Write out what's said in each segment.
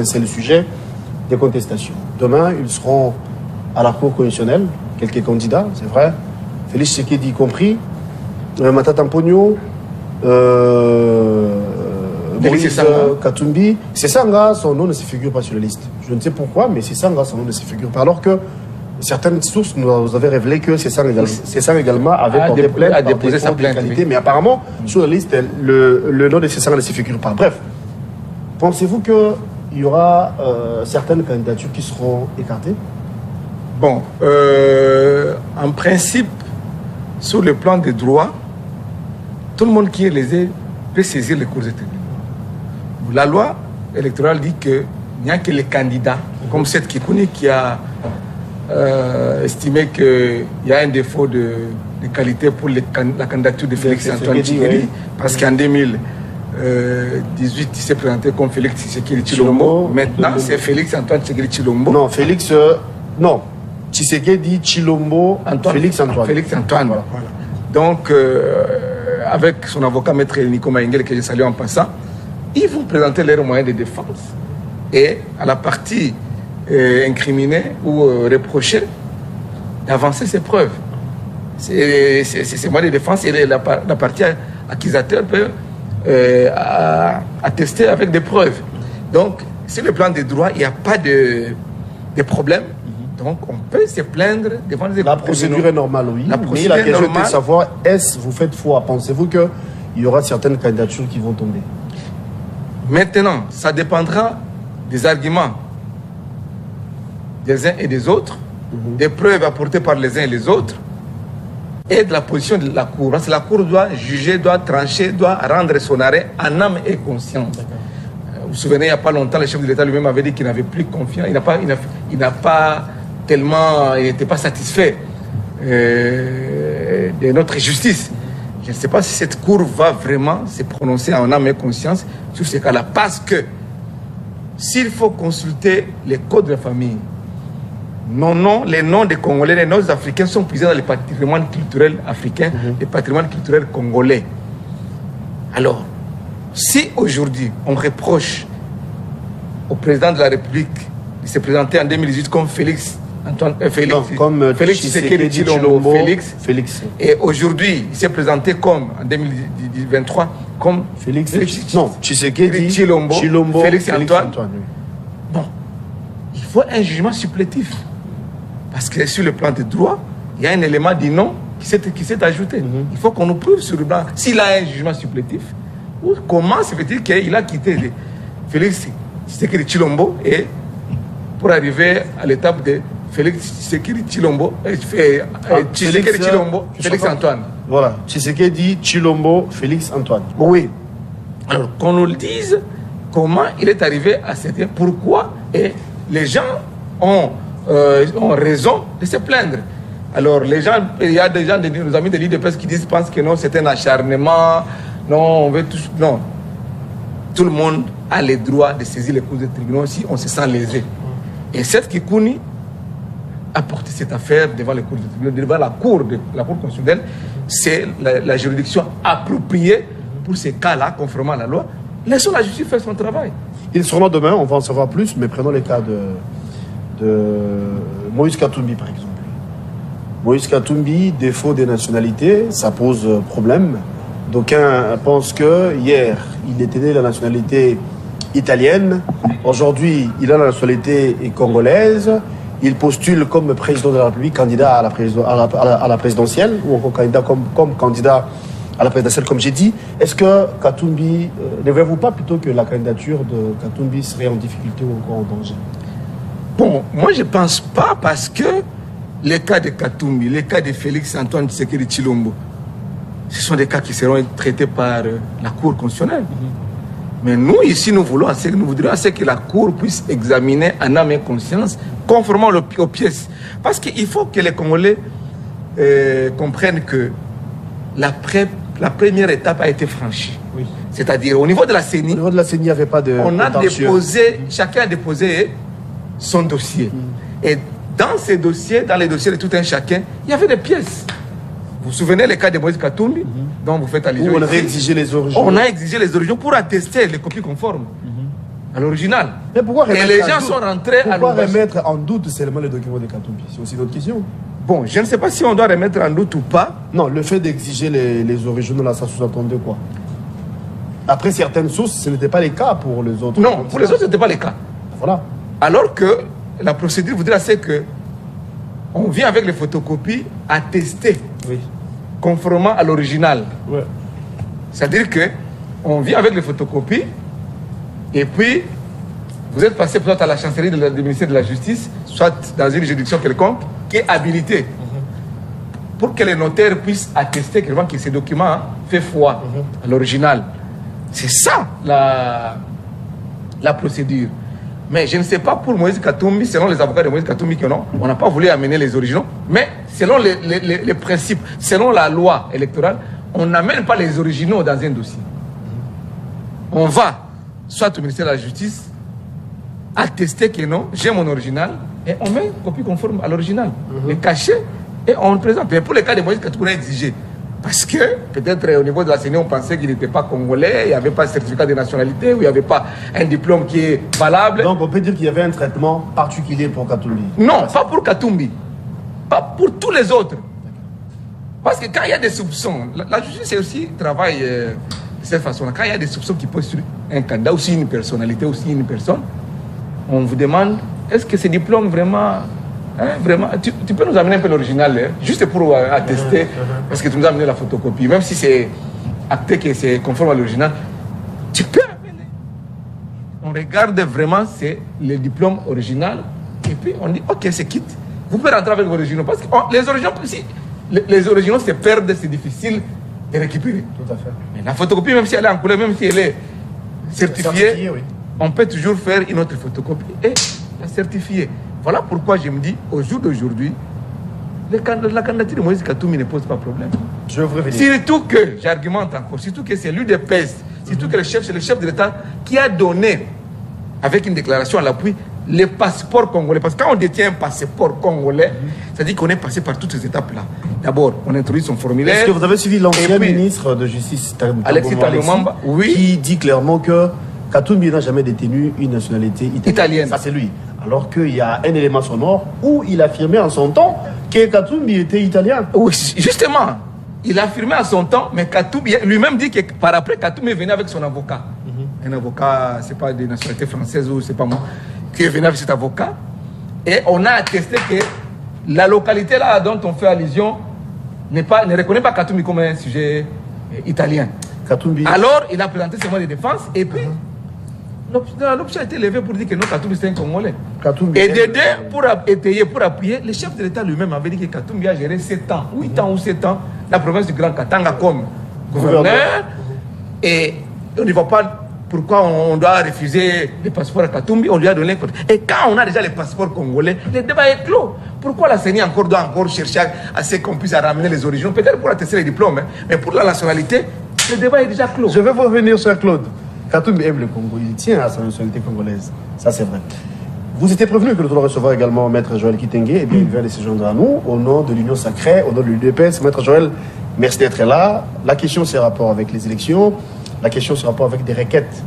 C'est le sujet des contestations. Demain, ils seront à la Cour constitutionnelle, quelques candidats, c'est vrai. Félix Tshisekedi y compris, Matata Mpogno, Moïse Katumbi. Sesanga, son nom ne se figure pas sur la liste. Je ne sais pourquoi, mais Sesanga, son nom ne se figure pas. Alors que certaines sources nous avaient révélé que Sesanga également avait porté plainte à déposer sa plainte. Oui. Mais apparemment, sur la liste, le nom de Sesanga ne se figure pas. Bref, pensez-vous que il y aura certaines candidatures qui seront écartées? Bon, en principe, sur le plan des droits, tout le monde qui est lésé peut saisir les cours des tribunaux. La loi électorale dit qu'il n'y a que les candidats, comme cette Kikouni qui a estimé qu'il y a un défaut de qualité pour la candidature de Félix Antoine Tshisekedi, parce qu'en 2018, il s'est présenté comme Félix Tshisekedi Tshilombo. Maintenant, c'est Félix Antoine Tshisekedi Tshilombo. Non, non. Tshisekedi Tshilombo, Félix Antoine. Félix Antoine, voilà. Donc, avec son avocat, Maître Nico Maïngel, que je salue en passant, ils vont présenter leurs moyens de défense. Et à la partie incriminée ou reprochée, d'avancer ses preuves. Ces moyens de défense, et la partie accusateur peut attester avec des preuves. Donc, sur le plan des droits, il n'y a pas de problème. Donc, on peut se plaindre devant les La procédure est normale, oui. Mais la question est de savoir, est-ce vous faites foi? Pensez-vous qu'il y aura certaines candidatures qui vont tomber? Maintenant, ça dépendra des arguments des uns et des autres, des preuves apportées par les uns et les autres, et de la position de la Cour. Parce que la Cour doit juger, doit trancher, doit rendre son arrêt en âme et conscience. Vous vous souvenez, il n'y a pas longtemps, le chef de l'État lui-même avait dit qu'il n'avait plus confiance. Il n'était pas satisfait de notre justice. Je ne sais pas si cette Cour va vraiment se prononcer en âme et conscience sur ce cas-là. Parce que s'il faut consulter les codes de la famille, les noms des Congolais, les noms des Africains sont puisés dans le patrimoine culturel africain, le patrimoine culturel congolais. Alors, si aujourd'hui on reproche au président de la République de se présenter en 2018 comme Félix Tshisekedi Tshilombo, Félix. Et aujourd'hui, il s'est présenté comme, en 2023, comme Tshisekedi Tshilombo, Félix Antoine. Oui. Bon, il faut un jugement supplétif. Parce que sur le plan des droits, il y a un élément du nom qui s'est ajouté. Il faut qu'on nous prouve sur le plan. S'il a un jugement supplétif, comment se fait-il qu'il a quitté Félix Tshisekedi Tshilombo et pour arriver à l'étape de Félix Tshisekedi Tshilombo, Félix Antoine. Voilà, Tshisekedi Tshilombo, Félix Antoine. Oui. Alors, qu'on nous le dise, comment il est arrivé à cette... Pourquoi? Et les gens ont raison de se plaindre. Alors, les gens, il y a des gens, nos amis de l'IDPS qui pensent que non, c'est un acharnement, non, on veut tout... Non. Tout le monde a le droit de saisir les causes des tribunaux si on se sent lésé. Et cette Kikouni a porté cette affaire devant les cours de tribunal, devant la cour constitutionnelle. C'est la juridiction appropriée pour ces cas-là, conformément à la loi. Laissons la justice faire son travail. Ils seront là demain, on va en savoir plus, mais prenons les cas de Moïse Katumbi, par exemple. Moïse Katumbi, défaut de nationalité, ça pose problème. D'aucuns pensent que hier, il détenait la nationalité italienne. Aujourd'hui, il a la nationalité congolaise. Il postule comme président de la République, candidat à la présidentielle, ou encore candidat comme candidat à la présidentielle, comme j'ai dit. Est-ce que Katumbi, ne voyez-vous pas plutôt que la candidature de Katumbi serait en difficulté ou encore en danger? Bon, moi je ne pense pas, parce que les cas de Katumbi, les cas de Félix Antoine Tshisekedi Tshilombo, ce sont des cas qui seront traités par la Cour constitutionnelle. Mais nous, ici, nous voudrions que la Cour puisse examiner en âme et conscience, conformément aux pièces. Parce qu'il faut que les Congolais comprennent que la première étape a été franchie. Oui. C'est-à-dire, au niveau de la CENI, il n'y avait pas de... Chacun a déposé son dossier. Et dans ces dossiers, dans les dossiers de tout un chacun, il y avait des pièces. Vous vous souvenez les cas de Moïse Katumbi, dont vous faites allusion? On avait exigé les origines. On a exigé les origines pour attester les copies conformes. à l'original. Mais pourquoi et les gens sont rentrés à pourquoi remettre en doute seulement les documents de Katumbi? C'est aussi notre question. Bon, je ne sais pas si on doit remettre en doute ou pas. Non, le fait d'exiger les originaux, là, ça sous-entendait quoi? Après certaines sources, ce n'était pas le cas pour les autres. Non, pour les autres, ce n'était pas le cas. Voilà. Alors que la procédure voudrait c'est que on vient avec les photocopies attestées, oui, conformément à l'original. Ouais. C'est-à-dire que on vient avec les photocopies et puis vous êtes passé peut-être à la chancellerie du ministère de la Justice, soit dans une juridiction quelconque, qui est habilitée pour que les notaires puissent attester clairement que ces documents fait foi à l'original. C'est ça la procédure. Mais je ne sais pas pour Moïse Katumbi, selon les avocats de Moïse Katumbi, que non, on n'a pas voulu amener les originaux. Mais selon les principes, selon la loi électorale, on n'amène pas les originaux dans un dossier. On va, soit au ministère de la Justice, attester que non, j'ai mon original, et on met copie conforme à l'original, le cachet, et on le présente. Mais pour le cas de Moïse Katumbi, on a exigé. Parce que, peut-être au niveau de la CENI, on pensait qu'il n'était pas congolais, il n'y avait pas de certificat de nationalité, ou il n'y avait pas un diplôme qui est valable. Donc on peut dire qu'il y avait un traitement particulier pour Katumbi. Non, pas pour Katumbi. Pas pour tous les autres. Parce que quand il y a des soupçons, la justice aussi travaille de cette façon-là. Quand il y a des soupçons qui posent sur un candidat, aussi une personnalité, aussi une personne, on vous demande, est-ce que ce diplôme vraiment... Hein, vraiment, tu peux nous amener un peu l'original, hein, juste pour attester, parce que tu nous as amené la photocopie, même si c'est acté que c'est conforme à l'original, tu peux amener. On regarde vraiment c'est le diplôme original, et puis on dit, ok, c'est quitte, vous pouvez rentrer avec l'original, parce que les originaux, si les originaux se perdent, c'est difficile de récupérer. Tout à fait. Mais la photocopie, même si elle est en couleur, même si elle est certifiée, oui, on peut toujours faire une autre photocopie et la certifier. Voilà pourquoi je me dis, au jour d'aujourd'hui, la candidature de Moïse Katumbi ne pose pas problème. Je veux revenir. Surtout que, j'argumente encore, surtout que c'est lui de PES, surtout que c'est le chef de l'État qui a donné, avec une déclaration à l'appui, les passeports congolais. Parce que quand on détient un passeport congolais, ça dit qu'on est passé par toutes ces étapes-là. D'abord, on introduit son formulaire. Est-ce que vous avez suivi l'ancien ministre de Justice, Alexis Talomamba, oui, qui dit clairement que Katumbi n'a jamais détenu une nationalité italienne. Ça, c'est lui. Alors qu'il y a un élément sonore où il affirmait en son temps que Katumbi était italien. Oui, justement. Il a affirmé en son temps, mais Katumbi lui-même dit que par après, Katumbi est venu avec son avocat. Un avocat, c'est pas de nationalité française ou c'est pas moi, qui est venu avec cet avocat. Et on a attesté que la localité là dont on fait allusion ne reconnaît pas Katumbi comme un sujet italien. Katumbi. Alors, il a présenté ses moyens de défense et puis l'option a été levée pour dire que non, Katumbi c'est un Congolais. Katumbi Et dedans, pour étayer, pour appuyer, le chef de l'État lui-même avait dit que Katumbi a géré 7 ans, 8 ans ou 7 ans, la province du Grand Katanga comme gouverneur. Et on ne voit pas pourquoi on doit refuser les passeports à Katumbi, on lui a donné. Et quand on a déjà les passeports congolais, le débat est clos. Pourquoi la CENI doit encore chercher à ce qu'on puisse ramener les originaux, peut-être pour attester les diplômes, hein, mais pour la nationalité, le débat est déjà clos. Je vais vous revenir sur Claude. Katumbi aime le Congo, il tient à sa nationalité congolaise. Ça, c'est vrai. Vous étiez prévenu que nous allons recevoir également Maître Joël Kitenge. Eh bien, il vient de se joindre à nous au nom de l'Union Sacrée, au nom de l'UDPS. Maître Joël, merci d'être là. La question, c'est rapport avec les élections. La question, c'est rapport avec des requêtes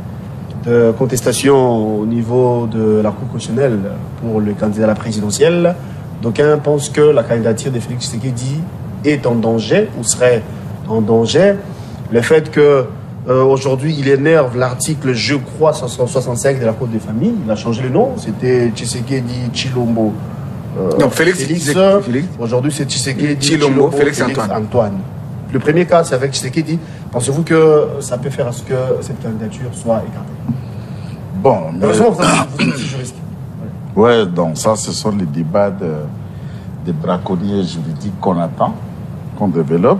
de contestation au niveau de la Cour constitutionnelle pour le candidat à la présidentielle. D'aucuns pensent que la candidature de Félix Tshisekedi est en danger ou serait en danger. Le fait que aujourd'hui, il énerve l'article, je crois, 565 de la Code des familles. Il a changé le nom. C'était Tshisekedi Chilombo. Non, Félix. Aujourd'hui, c'est Tshisekedi Chilombo, Félix Antoine. Le premier cas, c'est avec Tshisekedi. Pensez-vous que ça peut faire à ce que cette candidature soit écartée? Bon, mais... Heureusement, vous êtes juriste. Ouais, donc ça, ce sont les débats des braconniers juridiques qu'on attend, qu'on développe.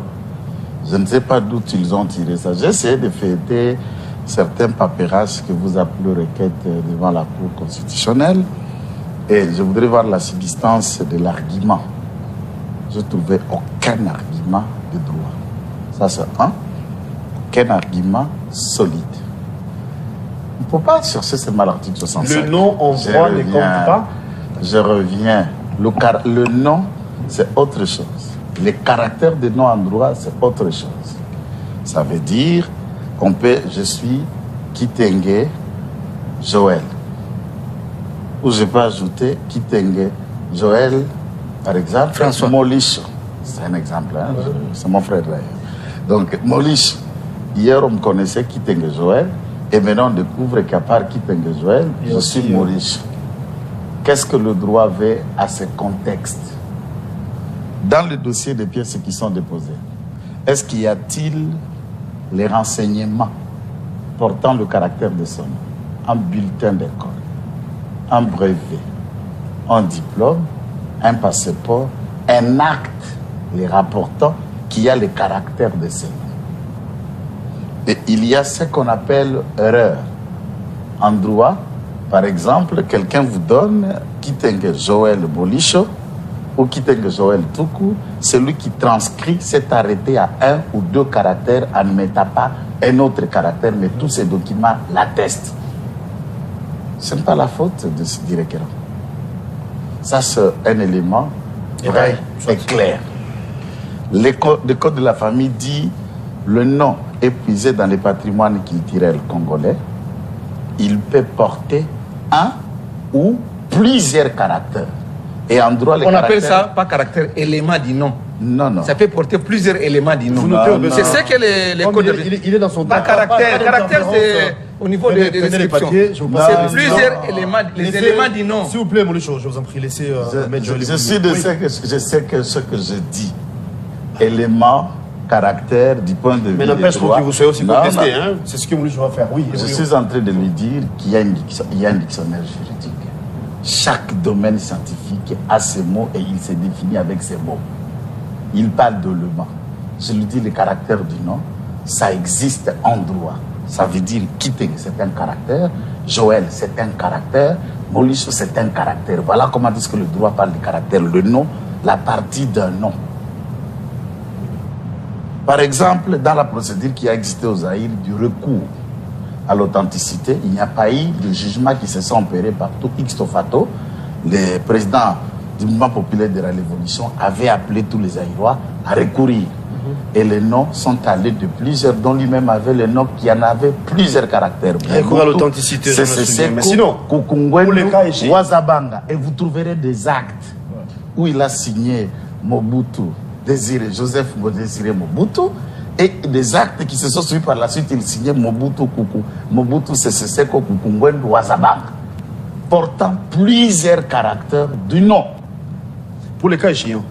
Je ne sais pas d'où ils ont tiré ça. J'ai essayé de fêter certains paperages que vous appelez requêtes devant la Cour constitutionnelle. Et je voudrais voir la substance de l'argument. Je ne trouvais aucun argument de droit. Ça, c'est un. Aucun argument solide. On ne peut pas chercher seulement l'article 65. Le nom en droit ne compte pas? Je reviens. Le nom, c'est autre chose. Les caractères de nom en droit, c'est autre chose. Ça veut dire qu'on peut, je suis Kitenge, Joël. Ou je peux ajouter Kitenge, Joël, par exemple, François Molich. C'est un exemple, hein? C'est mon frère d'ailleurs. Donc, Molich, hier on me connaissait Kitenge Joël, et maintenant on découvre qu'à part Kitenge Joël, je suis Molich. Qu'est-ce que le droit veut à ce contexte? Dans le dossier des pièces qui sont déposées, est-ce qu'il y a-t-il les renseignements portant le caractère de son nom, un bulletin d'école, un brevet, un diplôme, un passeport, un acte les rapportant qui a le caractère de ce nom? Et il y a ce qu'on appelle erreur. En droit, par exemple, quelqu'un vous donne Kitenge Joël Bolicho ou Kitenge Joël Toukou, celui qui transcrit cet arrêté à un ou deux caractères en ne mettant pas un autre caractère, mais tous ces documents l'attestent. Ce n'est pas la faute de ce directeur. Ça, c'est un élément vrai et clair. Le code de la famille dit le nom épuisé dans le patrimoine culturel congolais, il peut porter un ou plusieurs caractères. Et en droit, on appelle ça pas caractère, élément du nom. Non, non. Ça peut porter plusieurs éléments du nom. C'est ce que les codes... Il est dans son... Pas caractère. Caractère, c'est au niveau des descriptions. C'est plusieurs éléments, les éléments du nom. S'il vous plaît, Molicho, je vous en prie, laissez mettre Joël. Je suis de je sais que ce que je dis, élément, caractère, du point de vue mais n'empêche des droits. que vous soyez aussi contesté, hein? C'est ce que Molicho va faire, oui. Je suis en train de lui dire qu'il y a un dictionnaire juridique. Chaque domaine scientifique a ses mots et il se définit avec ses mots. Il parle d'éléments. Je lui dis le caractère du nom, ça existe en droit. Ça veut dire Kitenge, c'est un caractère. Joël, c'est un caractère. Molicho, c'est un caractère. Voilà comment dit que le droit parle de caractère. Le nom, la partie d'un nom. Par exemple, dans la procédure qui a existé aux Zaïre du recours à l'authenticité, il n'y a pas eu de jugement qui se sont opérés par tout X-Tofato. Le président du mouvement populaire de la Révolution avait appelé tous les Zaïrois à recourir. Et les noms sont allés de plusieurs, dont lui-même avait les noms qui en avaient plusieurs caractères. Recours à l'authenticité, mais sinon, Kukungwendu, Wazabanga, et vous trouverez des actes où il a signé Mobutu, Joseph Désiré Mobutu, et des actes qui se sont suivis par la suite, il signait Mobutu Kuku, Mobutu Seseko Kukungwendu Wazabanga, portant plusieurs caractères du nom. Pour les cas échéants.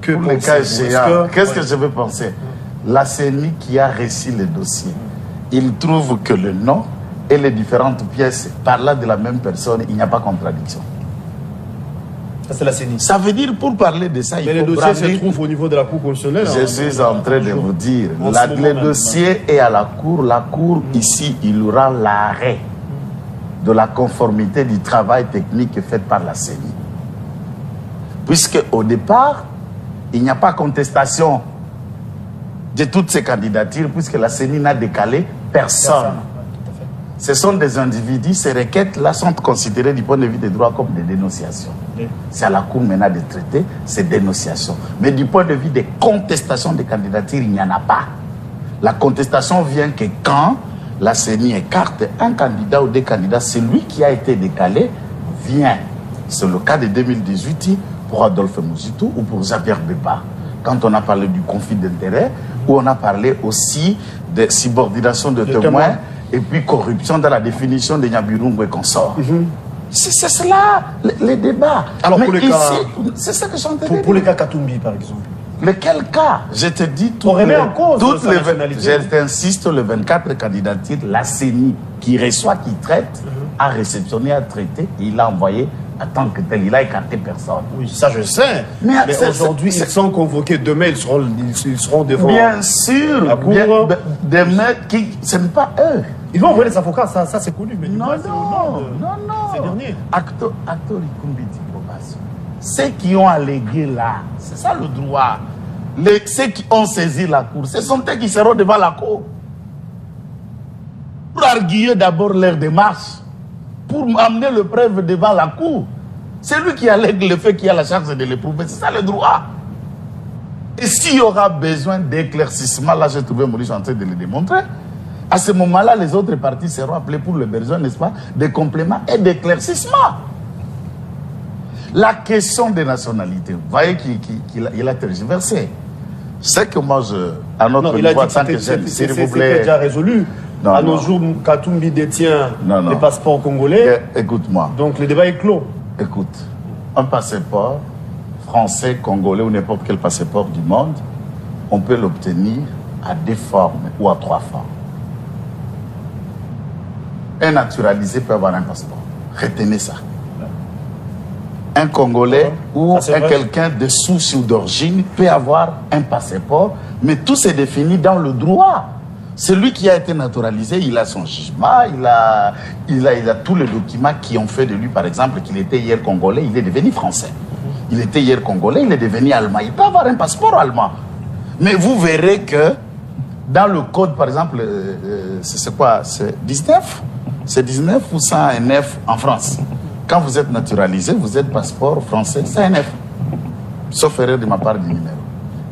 Pour les cas échéants, qu'est-ce que je veux penser? La CENI qui a reçu le dossier, il trouve que le nom et les différentes pièces parlant de la même personne, il n'y a pas contradiction. Ça, c'est la CENI. Ça veut dire, pour parler de ça, il faut... Mais le dossier se trouve au niveau de la Cour constitutionnelle. Je suis en train de vous dire, le dossier est à la Cour. La Cour, ici, il aura l'arrêt de la conformité du travail technique fait par la CENI. Puisque au départ, il n'y a pas contestation de toutes ces candidatures, puisque la CENI n'a décalé personne. Ce sont des individus, ces requêtes-là sont considérées du point de vue des droits comme des dénonciations. C'est à la Cour maintenant de traiter ces dénonciations. Mais du point de vue des contestations des candidatures, il n'y en a pas. La contestation vient que quand la CENI écarte un candidat ou des candidats, celui qui a été décalé vient. C'est le cas de 2018 pour Adolphe Mouzitou ou pour Jean-Pierre Beba. Quand on a parlé du conflit d'intérêts, où on a parlé aussi de subordination de témoins et puis corruption dans la définition de Nyabirungu et consorts. C'est cela, les débats. Alors, mais pour les ici, cas... c'est ça que j'en ai dit. Pour les cas Katumbi, par exemple. Mais quel cas? Je te dis, je t'insiste, les 24 candidatures, la CENI qui reçoit, qui traite, a réceptionné, a traité, et il a envoyé en tant que tel, il a écarté personne. Oui, ça je sais. Mais aujourd'hui, ils sont convoqués. Demain, ils seront devant. Bien sûr. Demain, ce n'est pas eux. Ils vont envoyer les avocats, ça c'est connu. Mais non. Ces derniers. Acteur ceux qui ont allégué là, c'est ça le droit. Ceux qui ont saisi la cour, ce sont eux qui seront devant la cour. Pour arguer d'abord leur démarche, pour amener le preuve devant la cour. C'est lui qui allègue le fait qu'il a la charge de l'éprouver. C'est ça le droit. Et s'il y aura besoin d'éclaircissement, là j'ai trouvé Maurice en train de le démontrer, À ce moment-là, les autres partis seront appelés pour le besoin, n'est-ce pas, des compléments et d'éclaircissement. La question des nationalités, vous voyez qu'il a tergiversé. C'est que moi, à notre niveau, en tant que jeune, s'il vous plaît... C'est déjà résolu. À nos jours, Katumbi détient les passeports congolais. Écoute-moi. Donc le débat est clos. Écoute, un passeport français, congolais ou n'importe quel passeport du monde, on peut l'obtenir à 2 formes ou à 3 formes. Un naturalisé peut avoir un passeport. Retenez ça. Un Congolais ou quelqu'un de souche ou d'origine peut avoir un passeport, mais tout c'est défini dans le droit. Celui qui a été naturalisé, il a son jugement, il a tous les documents qui ont fait de lui, par exemple, qu'il était hier Congolais, il est devenu Français. Il était hier Congolais, il est devenu Allemand. Il peut avoir un passeport allemand. Mais vous verrez que dans le code, par exemple, c'est quoi? C'est 19? C'est 19 ou 109 en France. Quand vous êtes naturalisé, vous êtes passeport français 109. Sauf erreur de ma part du numéro.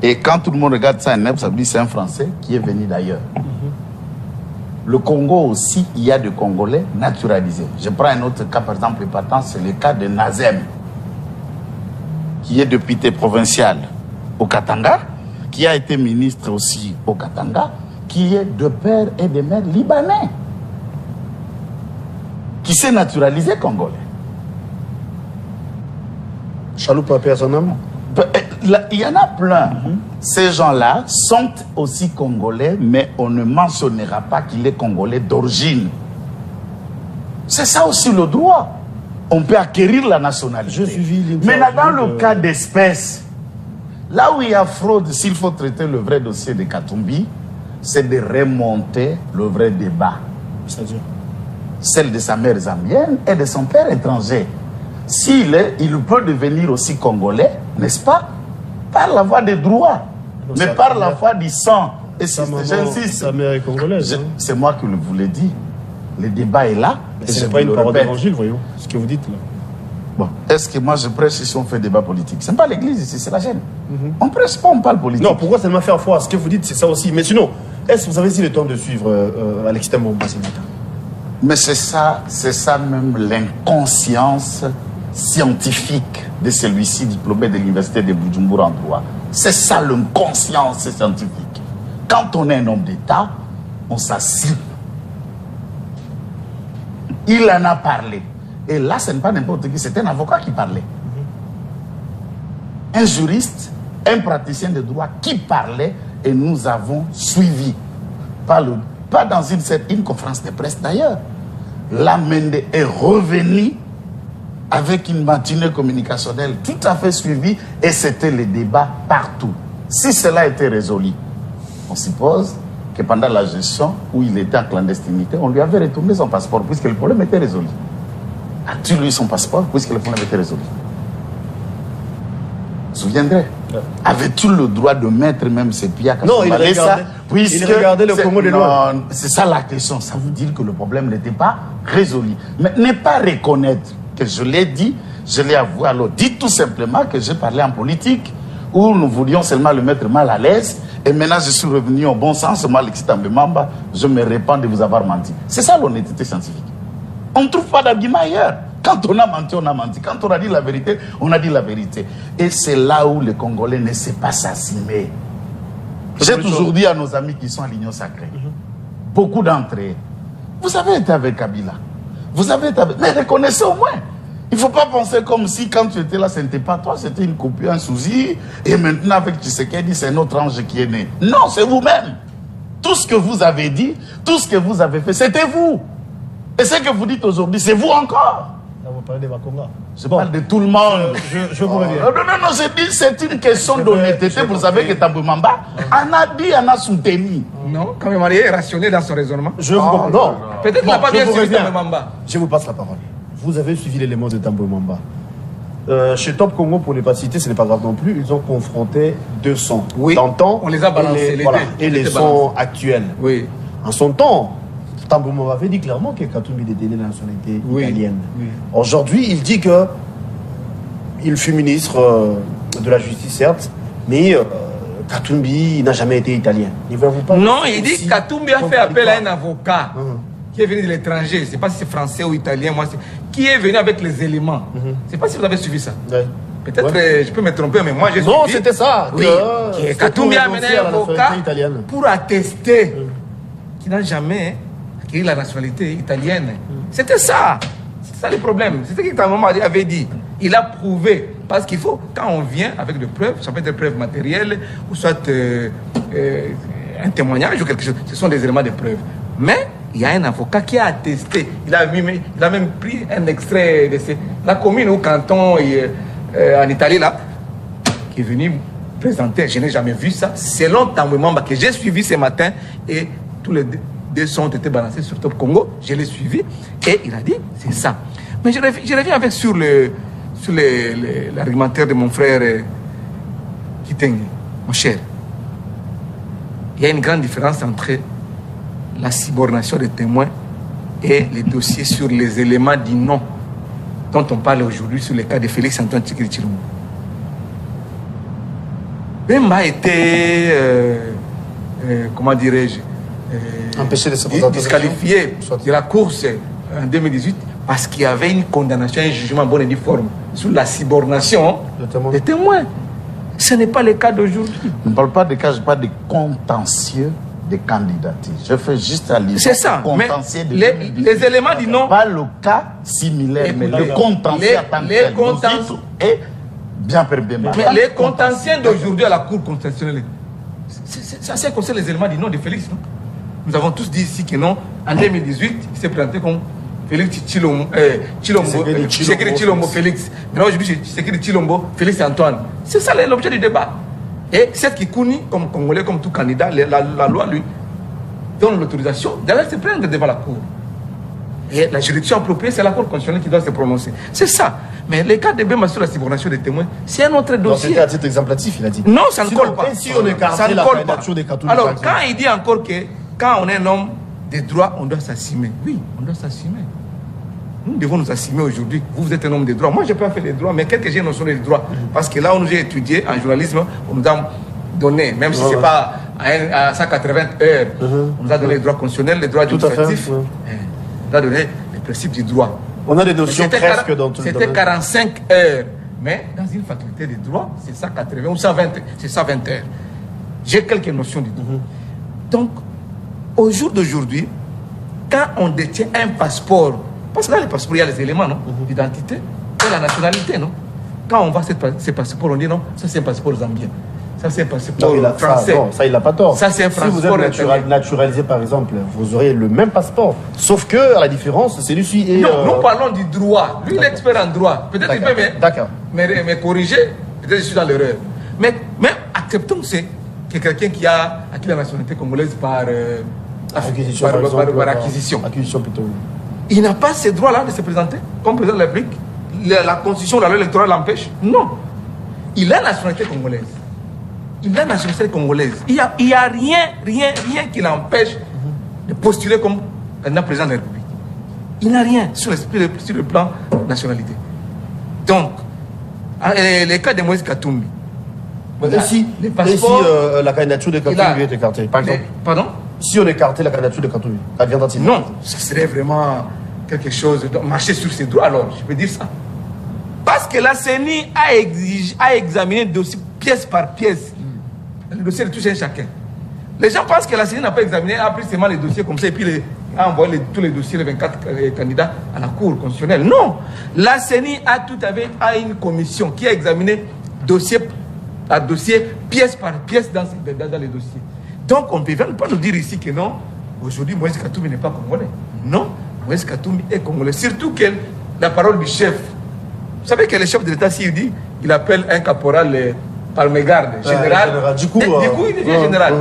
Et quand tout le monde regarde 109, ça veut dire que c'est un Français qui est venu d'ailleurs. Le Congo aussi, il y a des Congolais naturalisés. Je prends un autre cas, par exemple, épatant, c'est le cas de Nazem, qui est député provincial au Katanga, qui a été ministre aussi au Katanga, qui est de père et de mère libanais, qui s'est naturalisé congolais. Chaloupa paix à son âme. Il y en a plein. Ces gens-là sont aussi congolais, mais on ne mentionnera pas qu'il est congolais d'origine. C'est ça aussi le droit. On peut acquérir la nationalité. Mais dans le cas d'espèce, là où il y a fraude, s'il faut traiter le vrai dossier de Katumbi, c'est de remonter le vrai débat. C'est-à-dire celle de sa mère zambienne et de son père étranger. Il peut devenir aussi congolais, n'est-ce pas, par la voie des droits, mais par la voie du sang. Et j'insiste. Sa mère est congolaise. C'est moi qui vous l'ai dit. Le débat est là. Ce n'est pas une parole d'évangile, voyons, ce que vous dites là. Bon, est-ce que moi je prêche si on fait débat politique? Ce n'est pas l'église ici, c'est la chaîne. On ne prêche pas, on parle politique. Non, pourquoi ça m'a fait foi? Ce que vous dites, c'est ça aussi. Mais sinon, est-ce que vous avez eu le temps de suivre Alexis Tambomba ce matin? Mais c'est ça même l'inconscience scientifique de celui-ci diplômé de l'université de Bujumbura en droit. C'est ça l'inconscience scientifique. Quand on est un homme d'État, on s'assied. Il en a parlé. Et là, ce n'est pas n'importe qui, c'est un avocat qui parlait. Un juriste, un praticien de droit qui parlait et nous avons suivi. Pas dans une conférence de presse d'ailleurs. La Mende est revenue avec une matinée communicationnelle tout à fait suivie et c'était le débat partout. Si cela était résolu, on suppose que pendant la gestion où il était en clandestinité, on lui avait retourné son passeport puisque le problème était résolu. A-t-il eu son passeport puisque le problème était résolu? Vous vous souviendrez? Avait-il le droit de mettre même ses pieds à Non, il regardait le Congo de loin. C'est ça la question. Ça veut dire que le problème n'était pas résolu. Mais ne pas reconnaître que je l'ai dit, je l'ai avoué. Alors dites tout simplement que j'ai parlé en politique où nous voulions seulement le mettre mal à l'aise. Et maintenant je suis revenu au bon sens. Moi, Alexis Tambemamba, je me répands de vous avoir menti. C'est ça l'honnêteté scientifique. On ne trouve pas d'argument ailleurs. Quand on a menti, on a menti. Quand on a dit la vérité, on a dit la vérité. Et c'est là où les Congolais ne savent pas s'assumer. J'ai toujours dit à nos amis qui sont à l'Union sacrée, beaucoup d'entre eux, vous avez été avec Kabila. Vous avez été avec... Mais reconnaissez au moins. Il ne faut pas penser comme si quand tu étais là, ce n'était pas toi, c'était une copie, un souci. Et maintenant avec Tshisekedi, c'est un autre ange qui est né. Non, c'est vous-même. Tout ce que vous avez dit, tout ce que vous avez fait, c'était vous. Et ce que vous dites aujourd'hui, c'est vous encore. Vous parlez de Bakonga. Je parle de tout le monde. Je vous reviens. Non, je dis c'est une question d'honnêteté. Vous savez que Tambemamba en a dit, en a soutenu. Non, quand même, il est rationnel dans son raisonnement. Je vous comprends. Non. Peut-être qu'il n'a pas bien suivi Tambemamba. Je vous passe la parole. Vous avez suivi l'élément de Tambemamba. Chez Top Congo, pour ne pas citer, ce n'est pas grave non plus, ils ont confronté deux sons. Oui, d'antan, on les a balancés. Et les sons actuels. Oui. En son temps, Tambemamba avait dit clairement que Katumbi détenait la nationalité italienne. Oui. Aujourd'hui, il dit que il fut ministre de la Justice, certes, mais Katumbi n'a jamais été italien. Non, il dit que Katumbi a fait appel à un avocat qui est venu de l'étranger. Je ne sais pas si c'est français ou italien, qui est venu avec les éléments. Je ne sais pas si vous avez suivi ça. Ouais. Peut-être je peux me tromper, mais moi j'ai suivi. Non, c'était ça. Oui, Katumbi a amené un avocat pour attester qu'il n'a jamais acquis la nationalité italienne. C'était ça. C'est ça le problème. C'est ce que ta maman avait dit. Il a prouvé. Parce qu'il faut, quand on vient avec des preuves, ça peut être des preuves matérielles, ou soit un témoignage ou quelque chose. Ce sont des éléments de preuve. Mais il y a un avocat qui a attesté. Il a même pris un extrait de la commune ou canton en Italie, là, qui est venu présenter. Je n'ai jamais vu ça. Selon Tamboué que j'ai suivi ce matin, et tous les deux sons ont été balancés sur Top Congo, je l'ai suivi, et il a dit, c'est ça. Mais je reviens avec sur l'argumentaire de mon frère Kitenge, mon cher. Il y a une grande différence entre la subornation des témoins et les dossiers sur les éléments du nom dont on parle aujourd'hui sur le cas de Félix Antoine Tshisekedi Tshilombo. Bemba a été, comment dirais-je, empêché de se présenter, disqualifié de la course en 2018 parce qu'il y avait une condamnation, un jugement bon et due forme sur la subornation des témoins. Ce n'est pas le cas d'aujourd'hui. Je ne parle pas de cas, je parle de contentieux des candidatures. Je fais juste allusion. C'est ça. Mais les éléments du nom. Pas le cas similaire, mais le contentieux en tant que tel. Et bien perdu. Mais les contentieux d'aujourd'hui à la Cour constitutionnelle, ça concerne les éléments du nom de Félix. Non? Nous avons tous dit ici que non. En 2018, il s'est présenté comme Félix Tshilombo Félix. Maintenant aujourd'hui, Tshisekedi Tshilombo Félix Antoine. C'est ça l'objet du débat. Et cette qui connaît comme Congolais, comme tout candidat, la loi lui donne l'autorisation d'aller se prendre devant la Cour. Et la juridiction appropriée, c'est la Cour constitutionnelle qui doit se prononcer. C'est ça. Mais les cas de Bemba sur la subornation des témoins, c'est un autre dossier. C'était à titre exemplatif, il a dit. Non, ça ne colle pas. Si on écarte la candidature des Katumbi. Alors, quand il dit encore que quand on est un homme des droits, on doit s'assumer. Oui, on doit s'assumer. Nous devons nous assumer aujourd'hui. Vous êtes un homme des droits. Moi, je n'ai pas fait des droits, mais quelques j'ai notion des droits. Parce que là où j'ai étudié en journalisme, on nous a donné, même si ce n'est pas à 180 heures, on nous a donné les droits constitutionnels, les droits administratifs. On nous a donné les principes du droit. On a des notions presque dans tout le domaine. C'était 45 heures. Mais dans une faculté de droit, c'est 180 ou 120, c'est 120 heures. J'ai quelques notions du droit. Donc, au jour d'aujourd'hui, quand on détient un passeport, parce que dans les passeports, il y a les éléments, non, d'identité et la nationalité, non. Quand on voit ces passeports, on dit non, ça c'est un passeport zambien. Ça c'est un passeport français. Non, ça il n'a pas tort. Ça c'est un passeport. Si vous êtes naturalisé par exemple, vous aurez le même passeport. Sauf que la différence, c'est celui-ci et... Non, nous parlons du droit. Lui, il est expert en droit. Peut-être qu'il peut me corriger. Peut-être que je suis dans l'erreur. Mais acceptons que quelqu'un qui a acquis la nationalité congolaise par acquisition. Acquisition plutôt. Il n'a pas ce droit-là de se présenter comme président de la République. La constitution, la loi électorale l'empêche. Non. Il a la nationalité congolaise. Il a la nationalité congolaise. Il n'y a rien qui l'empêche de postuler comme président de la République. Il n'a rien sur le plan nationalité. Donc, les cas de Moïse Katumbi. Et si la candidature de Katumbi est écartée, par exemple. Pardon? Si on écartait la candidature de Katumbi, adviendra-t-il? Non, ce serait vraiment quelque chose de marcher sur ses droits. Alors, je peux dire ça. Parce que la CENI a examiné le dossier pièce par pièce. Le dossier de tout un chacun. Les gens pensent que la CENI n'a pas examiné, a pris seulement les dossiers comme ça et puis a envoyé tous les dossiers, les 24 candidats à la Cour constitutionnelle. Non. La CENI a une commission qui a examiné dossier par dossier, pièce par pièce dans les dossiers. Donc, on ne peut pas nous dire ici que non, aujourd'hui, Moïse Katumbi n'est pas congolais. Non, Moïse Katumbi est congolais. Surtout que la parole du chef. Vous savez que le chef de l'État, s'il dit, il appelle un caporal par mégarde, général. Du coup, il devient général.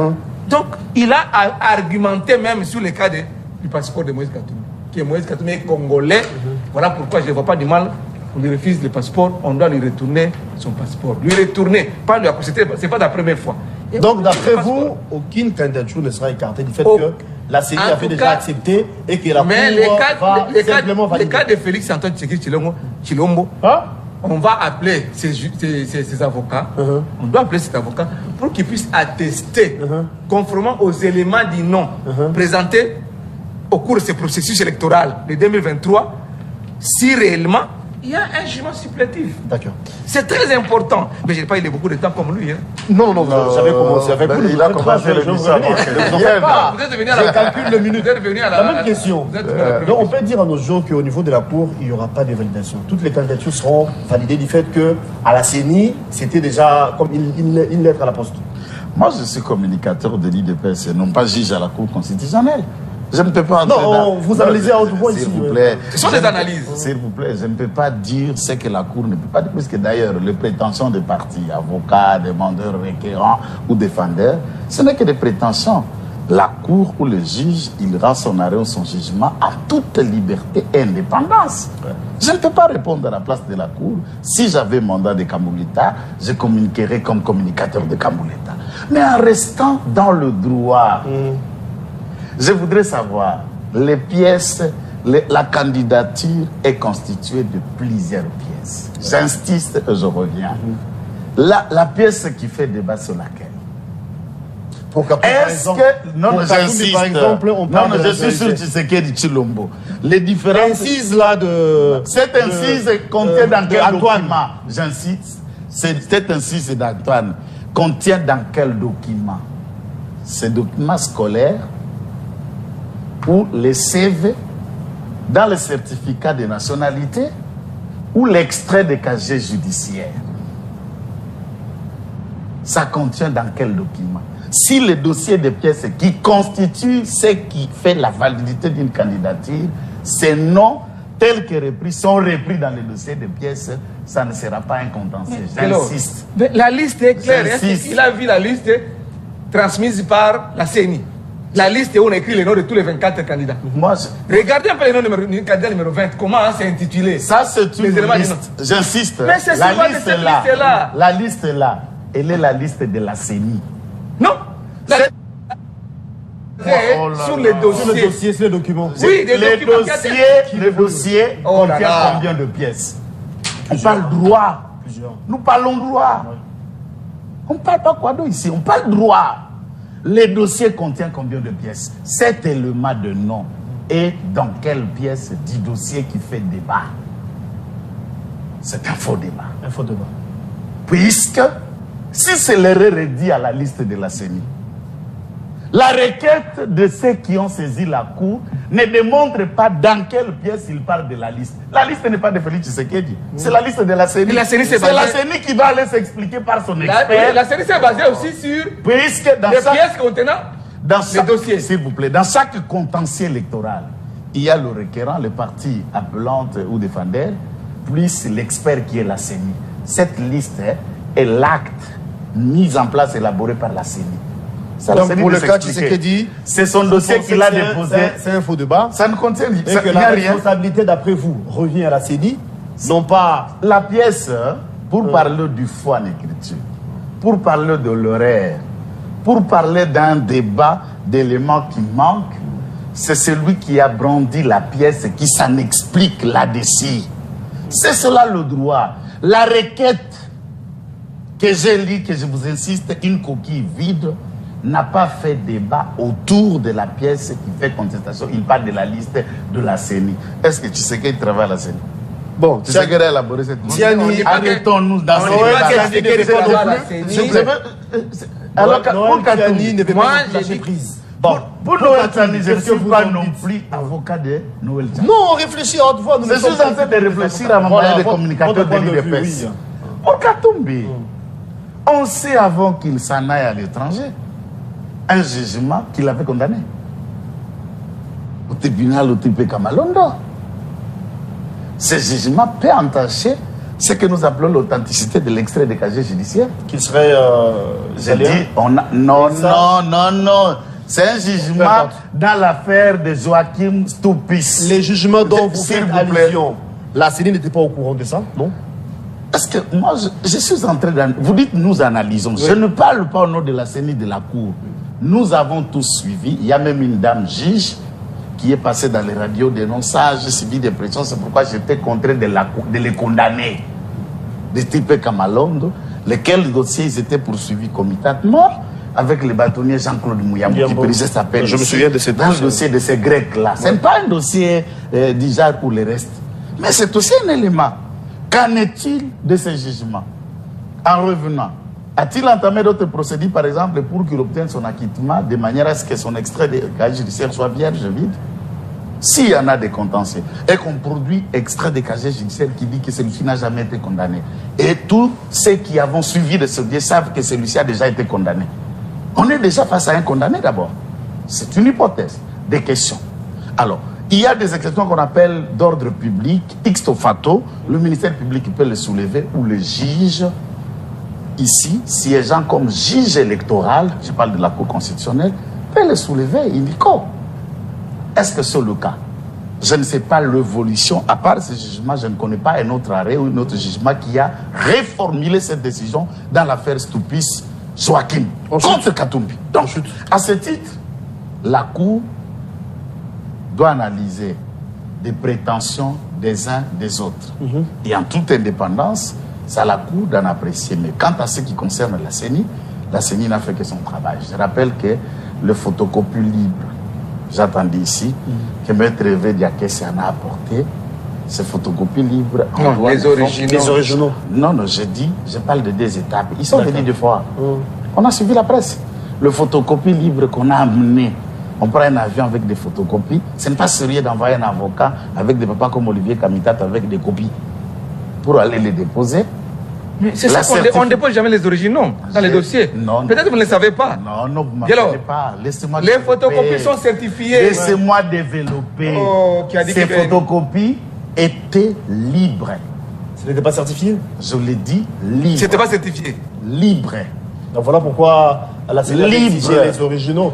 Donc, il a argumenté même sur le cas du passeport de Moïse Katumbi. Que Moïse Katumbi est congolais. Voilà pourquoi je ne vois pas du mal. On lui refuse le passeport, on doit lui retourner son passeport. Lui retourner, pas lui accepter, ce n'est pas la première fois. Donc, d'après vous, aucune candidature ne sera écartée du fait que la CENI a fait déjà accepté et que la Cour va simplement valider. Le cas de Félix Antoine Tshisekedi Tshilombo, on va appeler ces avocats, on doit appeler cet avocat pour qu'ils puissent attester, conformément aux éléments du nom présentés au cours de ce processus électoral de 2023, si réellement il y a un jugement supplétif. D'accord. C'est très important. Mais je n'ai pas eu beaucoup de temps comme lui. Hein. Non, j'avais commencé avec vous. Il a commencé le Vous êtes venu à Je calcule le minute. Vous êtes venu à La même question. Donc on peut dire à nos gens qu'au niveau de la Cour, il n'y aura pas de validation. Toutes les candidatures seront validées du fait qu'à la CENI, c'était déjà comme une lettre à la poste. Moi, je suis communicateur de l'IDPS et non pas juge à la Cour constitutionnelle. Je ne peux pas entrer Non, vous analysez à haute voix ici. S'il vous plaît. Ce sont des analyses. S'il vous plaît, je ne peux pas dire ce que la Cour ne peut pas dire, puisque d'ailleurs, les prétentions des partis, avocats, demandeurs, requérants ou défendeurs, ce n'est que des prétentions. La Cour ou le juge, il rend son arrêt ou son jugement à toute liberté et indépendance. Je ne peux pas répondre à la place de la Cour. Si j'avais mandat de Kambouleta, je communiquerais comme communicateur de Kambouleta. Mais en restant dans le droit, je voudrais savoir, les pièces, la candidature est constituée de plusieurs pièces. J'insiste et je reviens. La pièce qui fait débat sur laquelle? Est-ce que... Non, j'insiste. Par exemple, on parle je suis sur Tshisekedi Tshilombo. Les différentes... Incise là de... Cette incise contient dans quel document? J'insiste. Cette incise d'Antoine contient dans quel document? Ces documents scolaires ou les CV dans le certificat de nationalité ou l'extrait de casier judiciaire. Ça contient dans quel document? Si le dossier de pièces qui constitue ce qui fait la validité d'une candidature, ces noms tels que repris sont repris dans le dossier de pièces, ça ne sera pas un contentieux. J'insiste. La liste est claire. Il a vu la liste transmise par la CENI. La liste où on écrit les noms de tous les 24 candidats. Regardez un peu les noms du candidat numéro 20. Comment c'est intitulé? Ça, c'est une liste. J'insiste. Mais c'est la liste là. La liste là, elle est la liste de la CENI. Non. Sur les dossiers. Sur le dossier, c'est le document. Oui, les dossiers contiennent combien de pièces? On parle droit. Nous parlons droit. On ne parle pas quoi d'autre ici. On parle droit. Les dossiers contiennent combien de pièces? Cet élément de nom est dans quelle pièce du dossier qui fait débat? C'est un faux débat. Un faux débat. Puisque, si c'est l'erreur est dit à la liste de la CENI, la requête de ceux qui ont saisi la Cour ne démontre pas dans quelle pièce il parle de la liste. La liste n'est pas de Félix Tshisekedi, c'est la liste de la CENI. C'est la CENI qui va aller s'expliquer par son expert. La CENI s'est basée aussi sur puisque dans les pièces contenant les dossiers. S'il vous plaît, dans chaque contentieux électoral, il y a le requérant, le parti appelante ou défendeur, plus l'expert qui est la CENI. Cette liste est l'acte mis en place, élaboré par la CENI. Donc pour le cas Tshisekedi, c'est son dossier qu'il a déposé. C'est un faux débat. Ça ne contient rien. Et que la responsabilité, d'après vous, revient à la CENI, non pas... La pièce, pour parler du foi en écriture, pour parler de l'horaire, pour parler d'un débat d'éléments qui manquent, c'est celui qui a brandi la pièce qui s'en explique là-dessus. C'est cela le droit. La requête que j'ai lue, que je vous insiste, une coquille vide, n'a pas fait débat autour de la pièce qui fait contestation. Il parle de la liste de la CENI. Est-ce que tu sais qu'il travaille à la CENI? Bon, tu sais qu'il a élaboré cette liste. Arrêtons-nous dans ce débat. Alors, pour Katumbi, pour Noël Tani, je ne suis pas non plus avocat de Noël Tani. Non, on réfléchit à haute voix. Je suis en train de réfléchir à mon moyen de communicateur de l'IDPS. Pour Katumbi, on sait avant qu'il s'en aille à l'étranger un jugement qu'il avait condamné au tribunal au Tripé Kamalondo. Ce jugement peut entacher ce que nous appelons l'authenticité de l'extrait de casier judiciaire. Qui serait... J'ai dit, non. C'est un jugement dans l'affaire de Joachim Stoupis. Les jugements dont vous faites allusion, la CENI n'était pas au courant de ça, non? Parce que moi, je suis en train de... Vous dites, nous analysons. Oui. Je ne parle pas au nom de la CENI de la Cour. Nous avons tous suivi. Il y a même une dame juge qui est passée dans les radios dénonçant, j'ai subi des pressions. C'est pourquoi j'étais contraint de les condamner. de type Kamalondo, lesquels dossiers ils étaient poursuivis comitatement avec le bâtonnier Jean-Claude Mouyambo qui précisait sa peine. Je me souviens de ce dossier de ces Grecs-là. Ce n'est pas un dossier d'Ijar pour le reste. Mais c'est aussi un élément. Qu'en est-il de ces jugements? En revenant, a-t-il entamé d'autres procédures, par exemple, pour qu'il obtienne son acquittement de manière à ce que son extrait de casier judiciaire soit vierge, vide? S'il y en a des contentieux et qu'on produit extrait de casier judiciaire qui dit que celui-ci n'a jamais été condamné, et tous ceux qui avons suivi de ce dossier savent que celui-ci a déjà été condamné, on est déjà face à un condamné d'abord. C'est une hypothèse, des questions. Alors, il y a des exceptions qu'on appelle d'ordre public, ixto facto, le ministère public peut les soulever ou le juge, ici, siégeant comme juge électoral, je parle de la Cour constitutionnelle, peut les soulever illico. Est-ce que c'est le cas? Je ne sais pas l'évolution. À part ce jugement, je ne connais pas un autre arrêt ou un autre jugement qui a réformulé cette décision dans l'affaire Stoupis Joachim contre Katumbi. Donc, à ce titre, la Cour doit analyser des prétentions des uns des autres. Et en toute indépendance, c'est à la Cour d'en apprécier. Mais quant à ce qui concerne la CENI n'a fait que son travail. Je rappelle que le photocopie libre, j'attendais ici, que Maître Hervé Diakès en a apporté, ces photocopies libres. Non, les originaux. Non, je parle de 2 étapes. Ils sont venus 2 fois. On a suivi la presse. Le photocopie libre qu'on a amené, on prend un avion avec des photocopies. Ce n'est pas sérieux d'envoyer un avocat avec des papas comme Olivier Kamitat avec des copies pour aller les déposer. Mais c'est ça qu'on ne dépose jamais les originaux dans les dossiers. Non. Peut-être que vous ne le savez pas. Non, vous ne m'appelez pas. Laissez-moi les photocopies sont certifiées. Laissez-moi développer. Ces photocopies étaient libres. Ce n'était pas certifié? Je l'ai dit, libre. C'était pas certifié. Libre. Donc voilà pourquoi la CENI a exigé les originaux.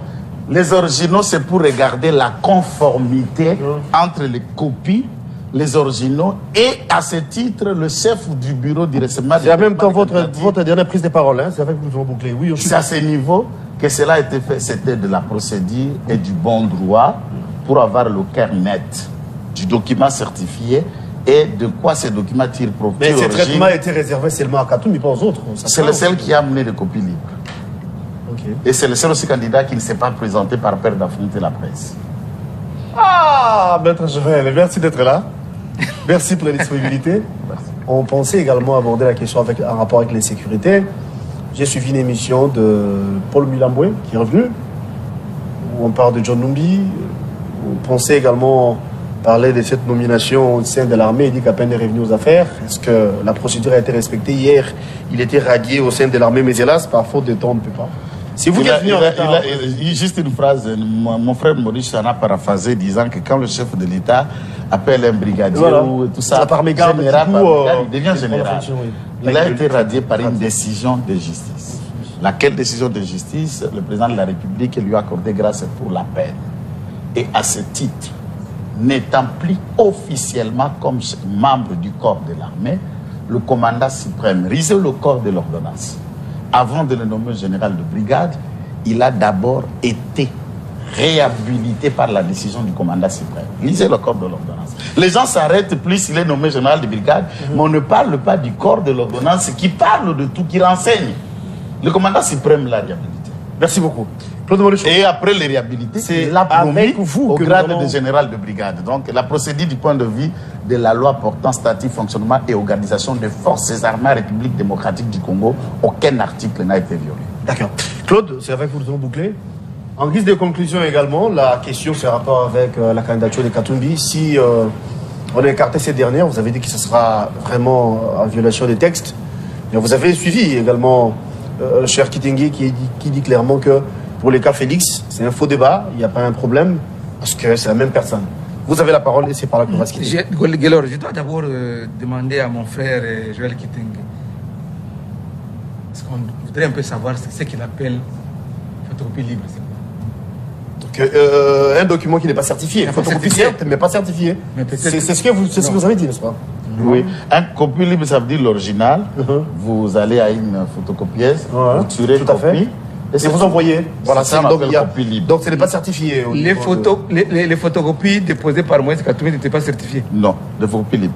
Les originaux, c'est pour regarder la conformité entre les copies, les originaux, et à ce titre, le chef du bureau du recevement. C'est en même temps votre dernière prise de parole, hein? C'est avec vous que nous avons bouclé. Oui, c'est à ce niveau que cela a été fait. C'était de la procédure et du bon droit pour avoir le cœur net du document certifié et de quoi ces documents tirent profit. Mais ces traitements étaient réservés seulement à Katoum, mais pas aux autres. C'est le seul qui a amené des copies libres. Et c'est le seul aussi candidat qui ne s'est pas présenté par peur d'affronter la presse. Ah, Maître Joël, merci d'être là. Merci pour la disponibilité. On pensait également aborder la question en rapport avec l'insécurité. J'ai suivi une émission de Paul Mulamboué, qui est revenu, où on parle de John Numbi. On pensait également parler de cette nomination au sein de l'armée. Il dit qu'à peine est revenu aux affaires. Est-ce que la procédure a été respectée? Hier, il était radié au sein de l'armée, mais hélas, par faute de temps, on ne peut pas. Si vous juste une phrase, mon frère Maurice en a paraphrasé disant que quand le chef de l'État appelle un brigadier ou tout ça, général, il devient général. Il a été radié par une décision de justice. Laquelle décision de justice, le président de la République lui a accordé grâce pour la peine. Et à ce titre, n'étant plus officiellement comme membre du corps de l'armée, le commandant suprême risait le corps de l'ordonnance. Avant de le nommer général de brigade, il a d'abord été réhabilité par la décision du commandant suprême. Lisez le corps de l'ordonnance. Les gens s'arrêtent plus s'il est nommé général de brigade, mais on ne parle pas du corps de l'ordonnance qui parle de tout, qui renseigne. Le commandant suprême l'a réhabilité. Merci beaucoup. Et après les réhabilités, c'est il a promis vous au grade de général de brigade. Donc la procédure du point de vue de la loi portant statut, fonctionnement et organisation des forces armées République démocratique du Congo, aucun article n'a été violé. D'accord. Claude, c'est avec vous que nous avons bouclé. En guise de conclusion également, la question c'est rapport avec la candidature de Katumbi. Si on a écarté ces dernières, vous avez dit que ce sera vraiment en violation des textes. Mais vous avez suivi également cher Kitenge qui dit clairement que pour les cas Félix, c'est un faux débat, il n'y a pas un problème, parce que c'est la même personne. Vous avez la parole et c'est par là qu'on va se quitter. Je dois d'abord demander à mon frère Joël Kitenge. Parce qu'on voudrait un peu savoir ce qu'il appelle photocopie libre. Donc, un document qui n'est pas certifié. Photocopie certes, mais pas certifié. C'est ce que vous avez dit, n'est-ce pas? Oui. Un copie libre, ça veut dire l'original. Vous allez à une photocopieuse, vous tirez tout à fait. Et vous envoyez. Voilà, c'est ça. Donc ce n'est pas certifié. Les photocopies déposées par Moïse Katumbi n'étaient pas certifiées. Non, de photocopie libre.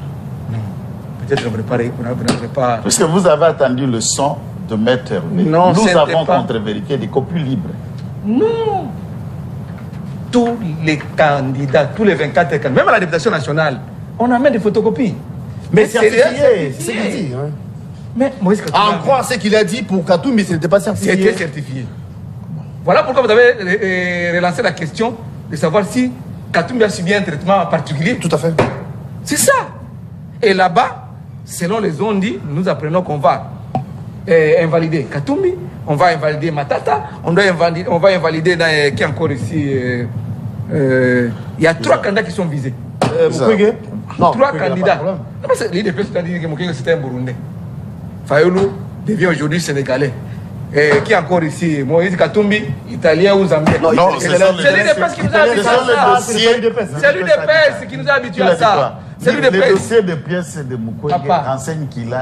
Non. peut-être vous n'avez pas... Puisque vous avez attendu le son de Maître Hervé. Non, nous avons pas... contre-vérifié des copies libres. Non. Tous les candidats, tous les 24 candidats, même à la députation nationale, on amène des photocopies. Mais certifié, c'est ce qu'il dit. Hein. Mais Moïse Katumbi... En croire ce qu'il a dit pour Katumbi, mais ce n'était pas certifié. C'était certifié. Voilà pourquoi vous avez relancé la question de savoir si Katumbi a subi un traitement particulier. Tout à fait. C'est ça. Et là-bas, selon les ondits, nous apprenons qu'on va invalider Katumbi, on va invalider Matata, on va invalider qui encore ici. Il y a 3 candidats qui sont visés. Mukwege? Non, 3 candidats. L'IDP a dit que Mukwege c'était un Burundais. Fayoulou devient aujourd'hui Sénégalais. Qui encore ici? Moïse Katumbi, Italien ou Zambien? Non, c'est l'UDPS qui nous a habitués à ça. C'est l'UDPS qui nous a habitués à ça. C'est l'UDPS. Le dossier de pièces de Mukwege enseigne qu'il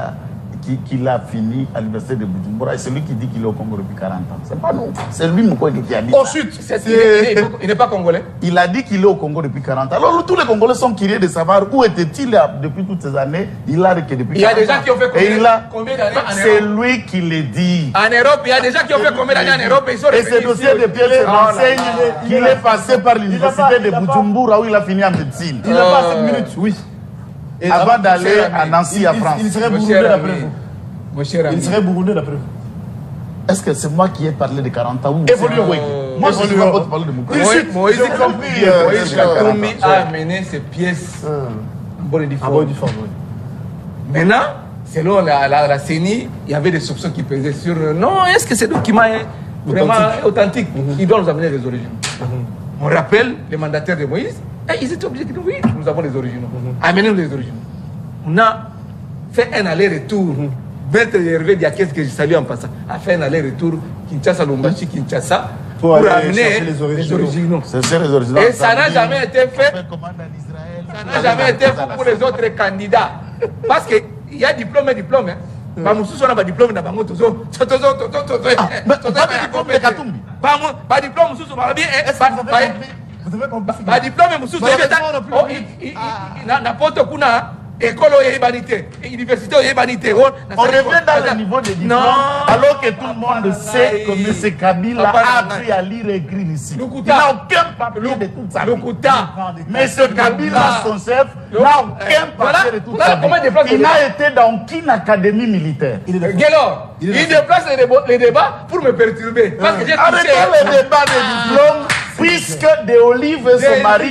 a fini à l'université de Bujumbura et c'est lui qui dit qu'il est au Congo depuis 40 ans. C'est pas nous. C'est lui Mukwege qui a dit Ensuite, il n'est pas congolais. Il a dit qu'il est au Congo depuis 40 ans. Alors tous les Congolais sont curieux de savoir où était-il depuis toutes ces années. Il a depuis 40 ans. Il y a des gens qui ont fait combien d'années en Europe? C'est lui qui le dit. En Europe, il y a des gens qui ont fait combien d'années en Europe? Et ce dossier de pièces renseigne qu'il est passé par l'université de Bujumbura où il a fini en médecine. Il n'a pas 7 minutes, oui. Et avant d'aller à Nancy, à France. Il serait burundais d'après vous. Mon cher ami. Il serait burundais d'après vous. Est-ce que c'est moi qui ai parlé de 40 ans ou Évoluons. Moi, je ne vais pas te parler de Mukwege. Moïse Katumbi a amené ses pièces en bonne et due forme. Maintenant, selon la CENI, il y avait des soupçons qui pesaient sur... Non, est-ce que ce document est vraiment authentique? Il doit nous amener les originaux. On rappelle les mandataires de Moïse, et ils étaient obligés de dire oui, nous avons les originaux. Amenez-nous les originaux. On a fait un aller-retour. Maître Hervé Diakès, que je salue en passant, a fait un aller-retour Kinshasa-Lombashi, Kinshasa, pour amener les originaux. Et ça n'a jamais été fait. Ça n'a jamais été fait pour les autres candidats. Parce qu'il y a diplôme et diplôme. Pas diplôme dans diplôme dans bango tozo pas diplôme sous bien pas diplôme sous n'importe quoi école humanité université humanité on revient dans le niveau des diplômes alors que tout le monde sait que M. Kabila a appris à lire et écrire ici. Il n'a aucun papier de toute sa vie. M. Kabila, son chef, n'a aucun papier de toute sa vie. Il n'a été dans aucune académie militaire. Guélor, il déplace les débats pour me perturber. Parce que j'ai arrêtez les débats de diplôme puisque de Olive, son mari,